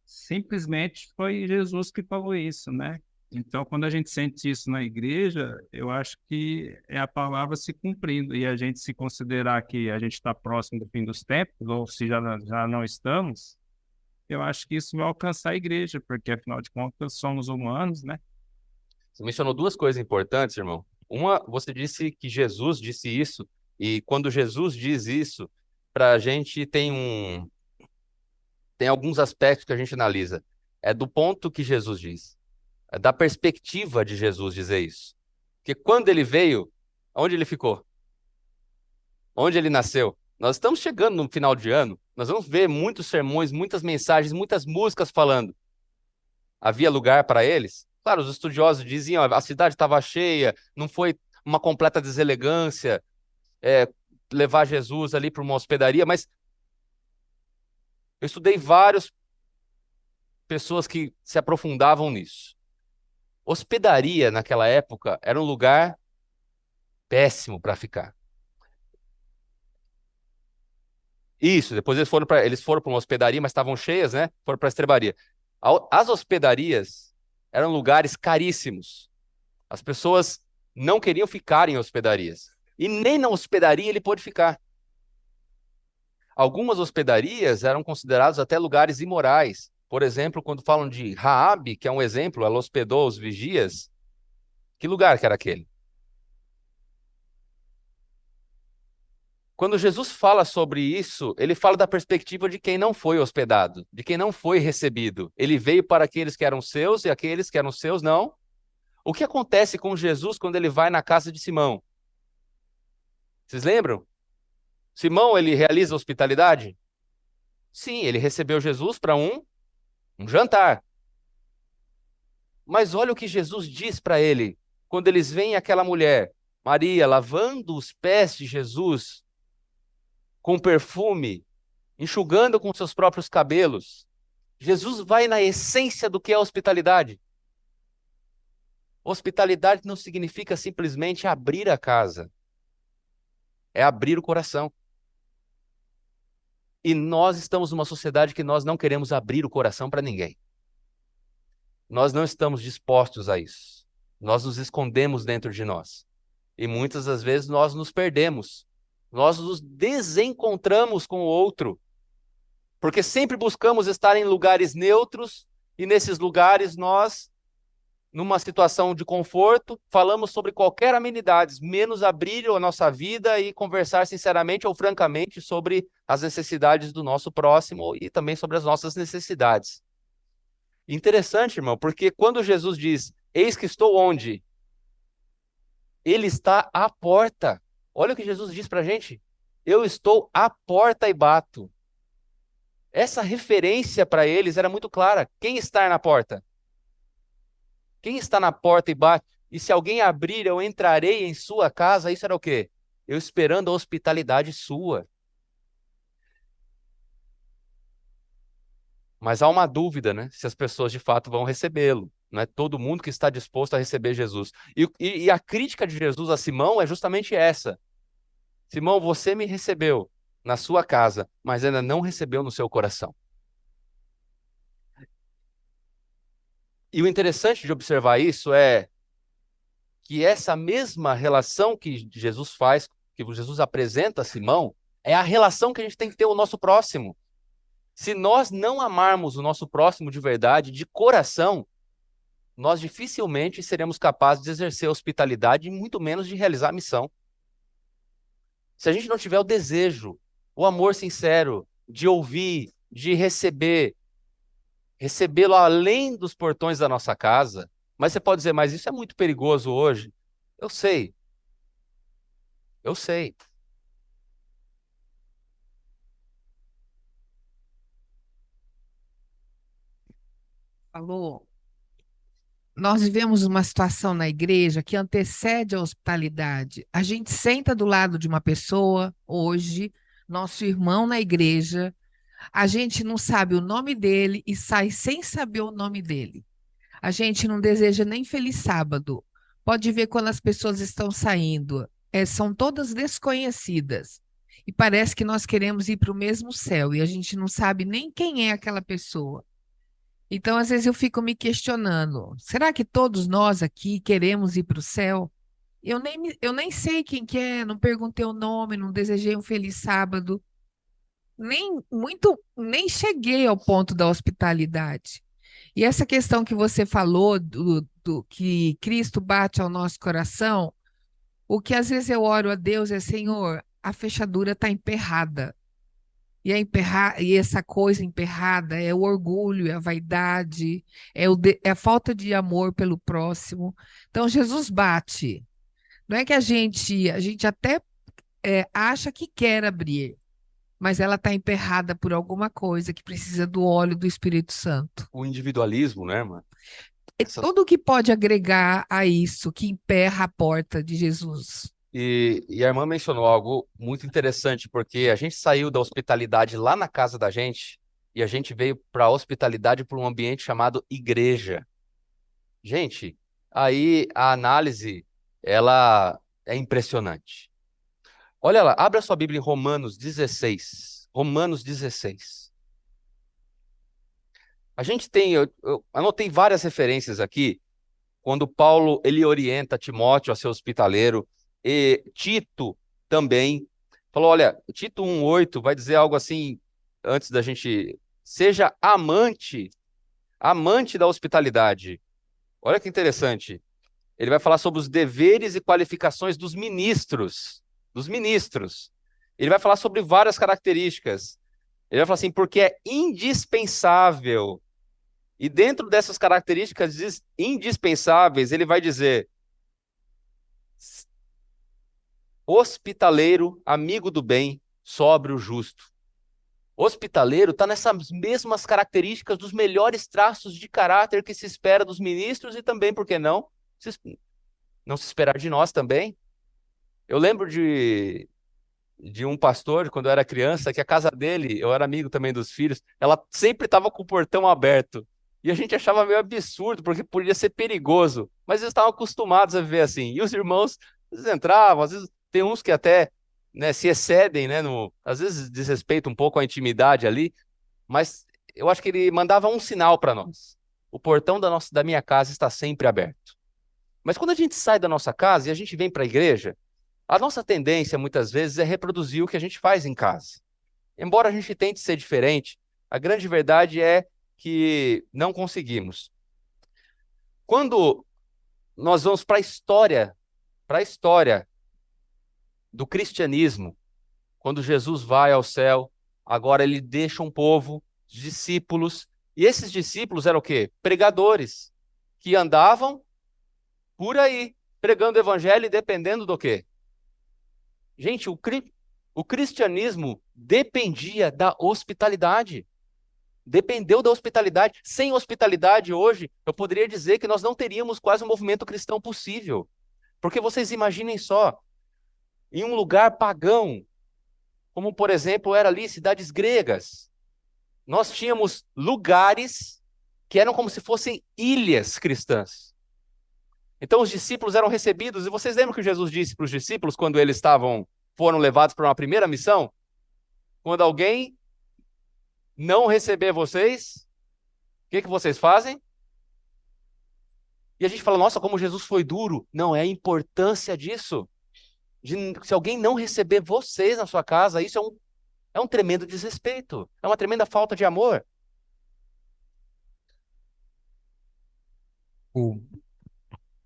Simplesmente foi Jesus que falou isso, né? Então, quando a gente sente isso na igreja, eu acho que é a palavra se cumprindo. E a gente se considerar que a gente está próximo do fim dos tempos, ou se já não estamos, eu acho que isso vai alcançar a igreja, porque, afinal de contas, somos humanos, né? Você mencionou 2 coisas importantes, irmão. Uma, você disse que Jesus disse isso, e quando Jesus diz isso, para a gente tem alguns aspectos que a gente analisa. É do ponto que Jesus diz. É da perspectiva de Jesus dizer isso. Porque quando ele veio, onde ele ficou? Onde ele nasceu? Nós estamos chegando no final de ano, nós vamos ver muitos sermões, muitas mensagens, muitas músicas falando. Havia lugar para eles? Claro, os estudiosos diziam, a cidade estava cheia, não foi uma completa deselegância, levar Jesus ali para uma hospedaria, mas eu estudei várias pessoas que se aprofundavam nisso. Hospedaria, naquela época, era um lugar péssimo para ficar. Isso, depois eles foram para uma hospedaria, mas estavam cheias, né? Foram para a estrebaria. As hospedarias eram lugares caríssimos. As pessoas não queriam ficar em hospedarias. E nem na hospedaria ele pôde ficar. Algumas hospedarias eram consideradas até lugares imorais. Por exemplo, quando falam de Raabe, que é um exemplo, ela hospedou os vigias. Que lugar que era aquele? Quando Jesus fala sobre isso, ele fala da perspectiva de quem não foi hospedado, de quem não foi recebido. Ele veio para aqueles que eram seus e aqueles que eram seus não. O que acontece com Jesus quando ele vai na casa de Simão? Vocês lembram? Simão, ele realiza hospitalidade? Sim, ele recebeu Jesus para um jantar. Mas olha o que Jesus diz para ele quando eles veem aquela mulher, Maria, lavando os pés de Jesus com perfume, enxugando com seus próprios cabelos. Jesus vai na essência do que é hospitalidade. Hospitalidade não significa simplesmente abrir a casa, é abrir o coração. E nós estamos numa sociedade que nós não queremos abrir o coração para ninguém. Nós não estamos dispostos a isso. Nós nos escondemos dentro de nós. E muitas das vezes nós nos perdemos. Nós nos desencontramos com o outro. Porque sempre buscamos estar em lugares neutros e nesses lugares nós, numa situação de conforto, falamos sobre qualquer amenidades, menos abrir a nossa vida e conversar sinceramente ou francamente sobre as necessidades do nosso próximo e também sobre as nossas necessidades. Interessante, irmão, porque quando Jesus diz, eis que estou onde? Ele está à porta. Olha o que Jesus diz para a gente. Eu estou à porta e bato. Essa referência para eles era muito clara. Quem está na porta? Quem está na porta e bate? E se alguém abrir, eu entrarei em sua casa. Isso era o quê? Eu esperando a hospitalidade sua. Mas há uma dúvida, né? Se as pessoas de fato vão recebê-lo. Não é todo mundo que está disposto a receber Jesus. E a crítica de Jesus a Simão é justamente essa. Simão, você me recebeu na sua casa, mas ainda não recebeu no seu coração. E o interessante de observar isso é que essa mesma relação que Jesus faz, que Jesus apresenta a Simão, é a relação que a gente tem que ter com o nosso próximo. Se nós não amarmos o nosso próximo de verdade, de coração, nós dificilmente seremos capazes de exercer a hospitalidade e muito menos de realizar a missão. Se a gente não tiver o desejo, o amor sincero de ouvir, de recebê-lo além dos portões da nossa casa, mas você pode dizer, mas isso é muito perigoso hoje. Eu sei. Eu sei. Falou. Nós vivemos uma situação na igreja que antecede a hospitalidade. A gente senta do lado de uma pessoa, hoje, nosso irmão na igreja, a gente não sabe o nome dele e sai sem saber o nome dele. A gente não deseja nem feliz sábado. Pode ver quando as pessoas estão saindo, são todas desconhecidas. E parece que nós queremos ir para o mesmo céu e a gente não sabe nem quem é aquela pessoa. Então, às vezes, eu fico me questionando: será que todos nós aqui queremos ir para o céu? Eu nem sei quem que é, não perguntei o nome, não desejei um feliz sábado, nem cheguei ao ponto da hospitalidade. E essa questão que você falou do que Cristo bate ao nosso coração, o que às vezes eu oro a Deus é: Senhor, a fechadura está emperrada. E essa coisa emperrada é o orgulho, é a vaidade, é a falta de amor pelo próximo. Então, Jesus bate. Não é que a gente até acha que quer abrir, mas ela está emperrada por alguma coisa que precisa do óleo do Espírito Santo. O individualismo, né, irmã? É Essa- tudo que pode agregar a isso, que emperra a porta de Jesus. E a irmã mencionou algo muito interessante, porque a gente saiu da hospitalidade lá na casa da gente e a gente veio para a hospitalidade por um ambiente chamado igreja. Gente, aí a análise, ela é impressionante. Olha lá, abre a sua Bíblia em Romanos 16. Romanos 16. A gente tem, eu anotei várias referências aqui, quando Paulo ele orienta Timóteo a ser hospitaleiro, e Tito também falou, olha, Tito 1:8 vai dizer algo assim, antes da gente, seja amante da hospitalidade. Olha que interessante. Ele vai falar sobre os deveres e qualificações dos ministros, dos ministros. Ele vai falar sobre várias características. Ele vai falar assim, porque é indispensável. E dentro dessas características indispensáveis, ele vai dizer hospitaleiro, amigo do bem, sóbrio, justo. Hospitaleiro está nessas mesmas características dos melhores traços de caráter que se espera dos ministros e também, por que não, não se esperar de nós também. Eu lembro de um pastor, quando eu era criança, que a casa dele, eu era amigo também dos filhos, ela sempre estava com o portão aberto. E a gente achava meio absurdo, porque podia ser perigoso. Mas eles estavam acostumados a viver assim. E os irmãos, eles entravam, às vezes tem uns que até, né, se excedem, né, às vezes desrespeitam um pouco a intimidade ali, mas eu acho que ele mandava um sinal para nós. O portão da minha casa está sempre aberto. Mas quando a gente sai da nossa casa e a gente vem para a igreja, a nossa tendência, muitas vezes, é reproduzir o que a gente faz em casa. Embora a gente tente ser diferente, a grande verdade é que não conseguimos. Quando nós vamos para a história do cristianismo, quando Jesus vai ao céu, agora ele deixa um povo, discípulos, e esses discípulos eram o quê? Pregadores, que andavam por aí, pregando o evangelho e dependendo do quê? Gente, o cristianismo dependia da hospitalidade. Dependeu da hospitalidade. Sem hospitalidade hoje, eu poderia dizer que nós não teríamos quase um movimento cristão possível. Porque vocês imaginem só, em um lugar pagão, como por exemplo era ali cidades gregas, nós tínhamos lugares que eram como se fossem ilhas cristãs. Então os discípulos eram recebidos, e vocês lembram que Jesus disse para os discípulos quando eles foram levados para uma primeira missão? Quando alguém não receber vocês, o que vocês fazem? E a gente fala, nossa, como Jesus foi duro. Não, é a importância disso. Se alguém não receber vocês na sua casa, isso é um tremendo desrespeito. É uma tremenda falta de amor.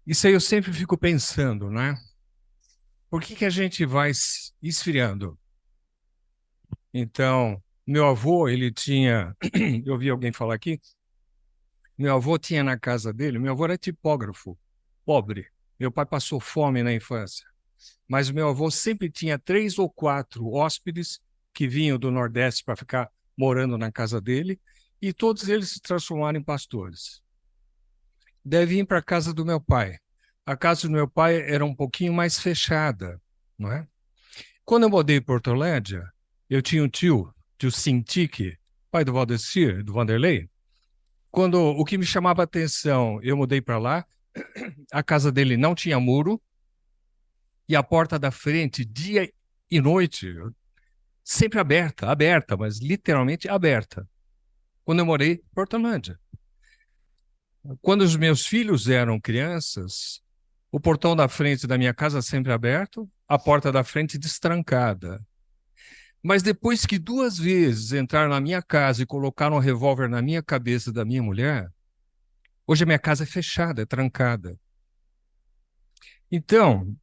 Isso aí eu sempre fico pensando, né? Por que a gente vai se esfriando? Então, meu avô, ele tinha... Eu ouvi alguém falar aqui. Meu avô tinha na casa dele... Meu avô era tipógrafo, pobre. Meu pai passou fome na infância. Mas meu avô sempre tinha 3 ou 4 hóspedes que vinham do Nordeste para ficar morando na casa dele, e todos eles se transformaram em pastores. Deve ir para a casa do meu pai. A casa do meu pai era um pouquinho mais fechada, não é? Quando eu mudei para Hortolândia, eu tinha um tio Cintiq, pai do Valdecir, do Vanderlei. Quando o que me chamava a atenção, eu mudei para lá, a casa dele não tinha muro, e a porta da frente, dia e noite, sempre aberta, mas literalmente aberta. Quando eu morei em Hortolândia. Quando os meus filhos eram crianças, o portão da frente da minha casa sempre aberto, a porta da frente destrancada. Mas depois que 2 vezes entraram na minha casa e colocaram um revólver na minha cabeça da minha mulher, hoje a minha casa é fechada, é trancada. Então,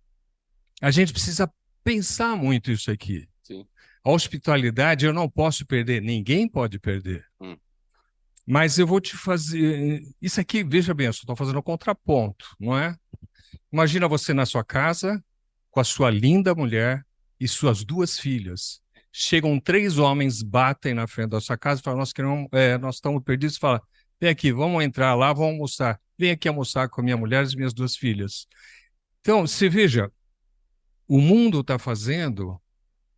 a gente precisa pensar muito isso aqui. Sim. A hospitalidade eu não posso perder, ninguém pode perder. Mas eu vou te fazer... Isso aqui, veja bem, eu só estou fazendo um contraponto, não é? Imagina você na sua casa, com a sua linda mulher e suas 2 filhas. Chegam 3 homens, batem na frente da sua casa e falam, nós estamos perdidos. Fala, vem aqui, vamos entrar lá, vamos almoçar. vem aqui almoçar com a minha mulher e as minhas 2 filhas. Então, se veja, o mundo está fazendo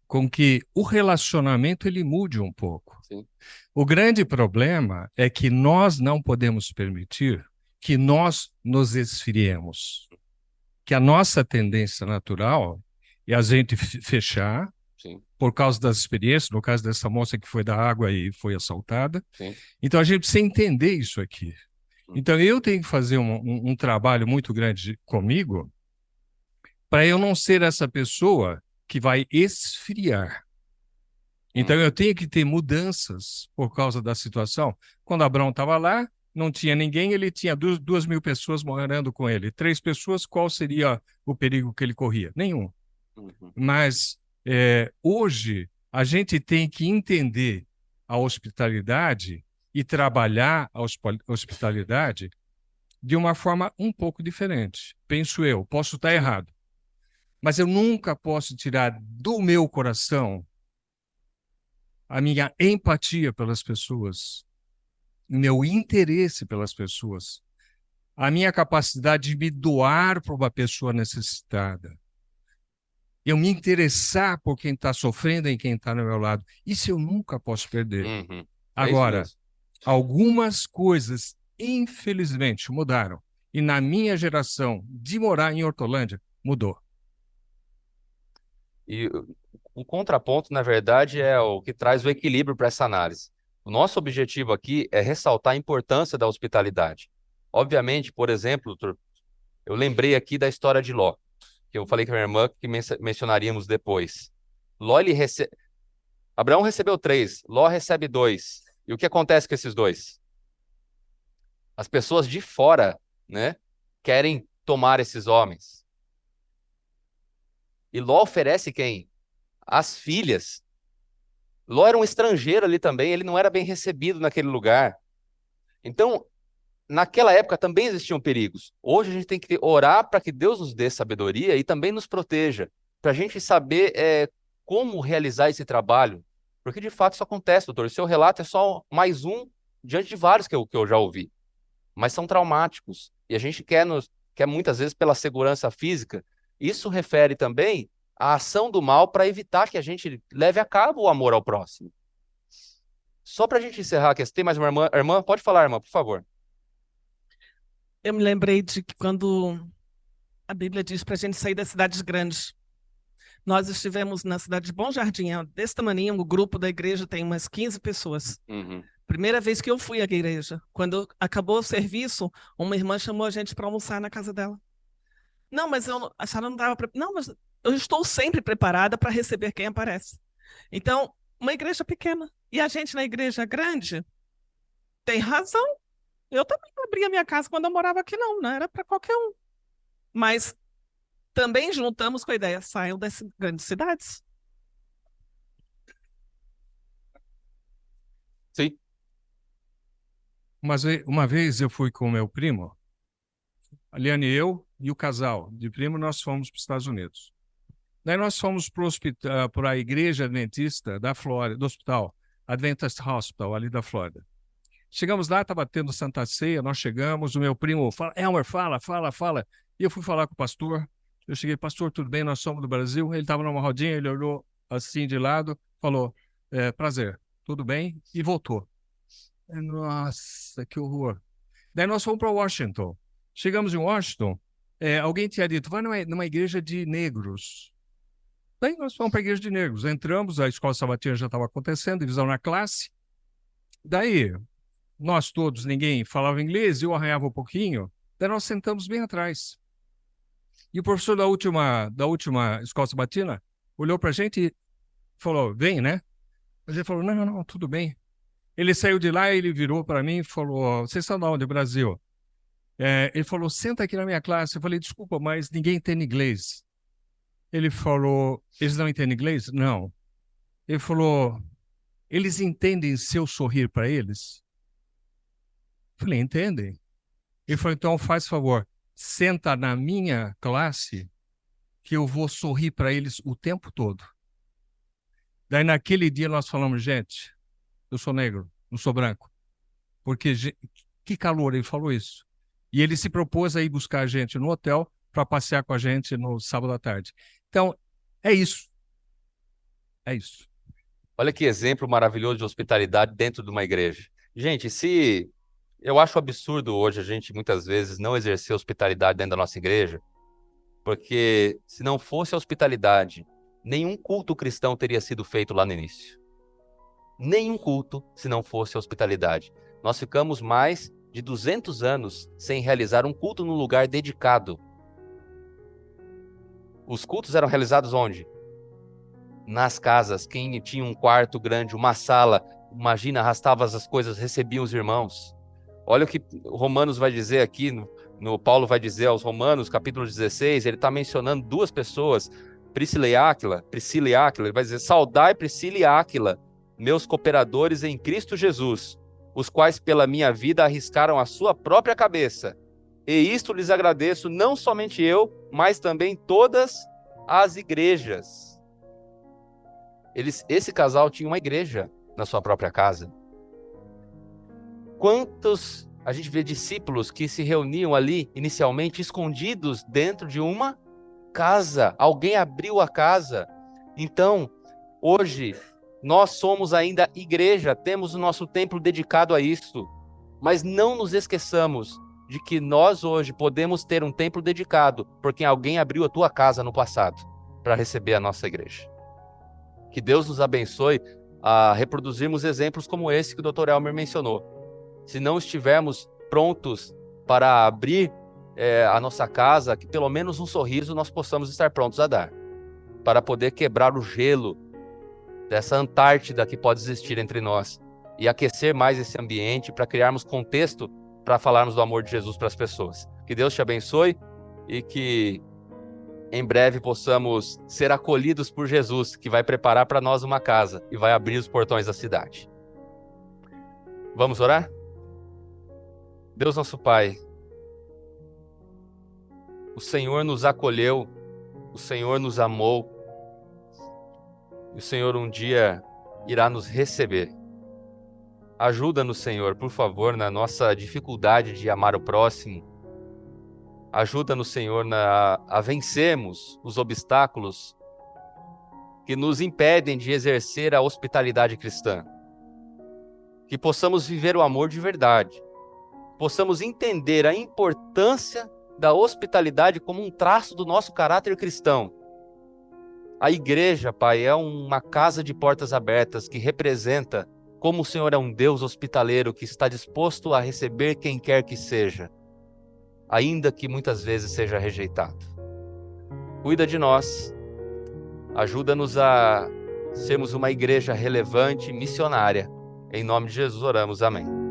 com que o relacionamento ele mude um pouco. Sim. O grande problema é que nós não podemos permitir que nós nos esfriemos, que a nossa tendência natural é a gente fechar, Sim, por causa das experiências, no caso dessa moça que foi da água e foi assaltada. sim. Então a gente precisa entender isso aqui. Então eu tenho que fazer um trabalho muito grande comigo para eu não ser essa pessoa que vai esfriar. Então eu tenho que ter mudanças por causa da situação. Quando Abraão estava lá, não tinha ninguém, ele tinha 2.000 pessoas morando com ele. 3 pessoas, qual seria o perigo que ele corria? Nenhum. Uhum. Mas hoje a gente tem que entender a hospitalidade e trabalhar a hospitalidade de uma forma um pouco diferente. Penso eu, posso estar errado, mas eu nunca posso tirar do meu coração a minha empatia pelas pessoas, o meu interesse pelas pessoas, a minha capacidade de me doar para uma pessoa necessitada. Eu me interessar por quem está sofrendo e quem está no meu lado. Isso eu nunca posso perder. Uhum. É isso Agora, mesmo. algumas coisas, infelizmente, mudaram. E na minha geração, de morar em Hortolândia, mudou. E o contraponto, na verdade, é o que traz o equilíbrio para essa análise. O nosso objetivo aqui é ressaltar a importância da hospitalidade. Obviamente, por exemplo, doutor, eu lembrei aqui da história de Ló, que eu falei com a minha irmã que mencionaríamos depois. Ló, Abraão recebeu 3, Ló recebe 2. E o que acontece com esses 2? As pessoas de fora, né, querem tomar esses homens. E Ló oferece quem? As filhas. Ló era um estrangeiro ali também, ele não era bem recebido naquele lugar. Então, naquela época também existiam perigos. Hoje a gente tem que orar para que Deus nos dê sabedoria e também nos proteja, para a gente saber como realizar esse trabalho. Porque de fato isso acontece, doutor. O seu relato é só mais um diante de vários que eu já ouvi. Mas são traumáticos. E a gente quer muitas vezes pela segurança física. Isso refere também à ação do mal para evitar que a gente leve a cabo o amor ao próximo. Só para a gente encerrar aqui, tem mais uma irmã? Irmã, pode falar, irmã, por favor. Eu me lembrei de que quando a Bíblia diz para a gente sair das cidades grandes, nós estivemos na cidade de Bom Jardim, desse tamanho, o grupo da igreja tem umas 15 pessoas. Uhum. Primeira vez que eu fui à igreja, quando acabou o serviço, uma irmã chamou a gente para almoçar na casa dela. Não, mas a senhora não estava preparada. Não, mas eu estou sempre preparada para receber quem aparece. Então, uma igreja pequena. E a gente na igreja grande tem razão. Eu também não abria minha casa quando eu morava aqui, não, não era para qualquer um. Mas também juntamos com a ideia, saiam das grandes cidades. Sim. Mas uma vez eu fui com o meu primo, a Liane e eu, e o casal de primo, nós fomos para os Estados Unidos. Daí nós fomos para a igreja adventista da Flórida, do hospital, Adventist Hospital, ali da Flórida. Chegamos lá, estava tendo Santa Ceia, nós chegamos, o meu primo fala, Elmer, fala. E eu fui falar com o pastor. Eu cheguei, pastor, tudo bem? Nós somos do Brasil. Ele estava numa rodinha, ele olhou assim de lado, falou, prazer, tudo bem? E voltou. Nossa, que horror. Daí nós fomos para Washington. Chegamos em Washington, alguém tinha dito, vai numa igreja de negros. Daí nós fomos para a igreja de negros. Entramos, a escola sabatina já estava acontecendo, divisão na classe. Daí, nós todos, ninguém falava inglês, eu arranhava um pouquinho. Daí nós sentamos bem atrás. E o professor da última escola sabatina olhou para a gente e falou, vem, né? A gente falou, não, tudo bem. Ele saiu de lá e ele virou para mim e falou, vocês são de onde? Brasil. Ele falou, senta aqui na minha classe. Eu falei, desculpa, mas ninguém entende inglês. Ele falou, eles não entendem inglês? Não. Ele falou, eles entendem se eu sorrir para eles? Eu falei, entendem. Ele falou, então faz favor, senta na minha classe que eu vou sorrir para eles o tempo todo. Daí naquele dia nós falamos, gente, eu sou negro, não sou branco. Porque, que calor, ele falou isso. E ele se propôs a ir buscar a gente no hotel para passear com a gente no sábado à tarde. Então, é isso. É isso. Olha que exemplo maravilhoso de hospitalidade dentro de uma igreja. Gente, se eu acho absurdo hoje a gente muitas vezes não exercer hospitalidade dentro da nossa igreja, porque se não fosse a hospitalidade, nenhum culto cristão teria sido feito lá no início. Nenhum culto se não fosse a hospitalidade. Nós ficamos mais de 200 anos sem realizar um culto num lugar dedicado. Os cultos eram realizados onde? Nas casas. Quem tinha um quarto grande, uma sala, imagina, arrastava as coisas, recebia os irmãos. Olha o que Romanos vai dizer aqui, Paulo vai dizer aos Romanos, capítulo 16, ele está mencionando duas pessoas, Priscila e Áquila, ele vai dizer, saudai Priscila e Áquila, meus cooperadores em Cristo Jesus, os quais pela minha vida arriscaram a sua própria cabeça, e isto lhes agradeço, não somente eu, mas também todas as igrejas. Esse casal tinha uma igreja na sua própria casa. Quantos a gente vê discípulos que se reuniam ali, inicialmente, escondidos dentro de uma casa. Alguém abriu a casa. Então, hoje, nós somos ainda igreja, temos o nosso templo dedicado a isso. Mas não nos esqueçamos de que nós hoje podemos ter um templo dedicado porque alguém abriu a tua casa no passado para receber a nossa igreja. Que Deus nos abençoe a reproduzirmos exemplos como esse que o Dr. Elmer mencionou. Se não estivermos prontos para abrir a nossa casa, que pelo menos um sorriso nós possamos estar prontos a dar, para poder quebrar o gelo dessa Antártida que pode existir entre nós e aquecer mais esse ambiente para criarmos contexto para falarmos do amor de Jesus para as pessoas. Que Deus te abençoe e que em breve possamos ser acolhidos por Jesus, que vai preparar para nós uma casa e vai abrir os portões da cidade. Vamos orar? Deus nosso Pai, o Senhor nos acolheu, o Senhor nos amou, e o Senhor um dia irá nos receber. Ajuda-nos, Senhor, por favor, na nossa dificuldade de amar o próximo. Ajuda-nos, Senhor, a vencermos os obstáculos que nos impedem de exercer a hospitalidade cristã. Que possamos viver o amor de verdade. Possamos entender a importância da hospitalidade como um traço do nosso caráter cristão. A igreja, Pai, é uma casa de portas abertas que representa como o Senhor é um Deus hospitaleiro que está disposto a receber quem quer que seja, ainda que muitas vezes seja rejeitado. Cuida de nós, ajuda-nos a sermos uma igreja relevante e missionária. Em nome de Jesus oramos, amém.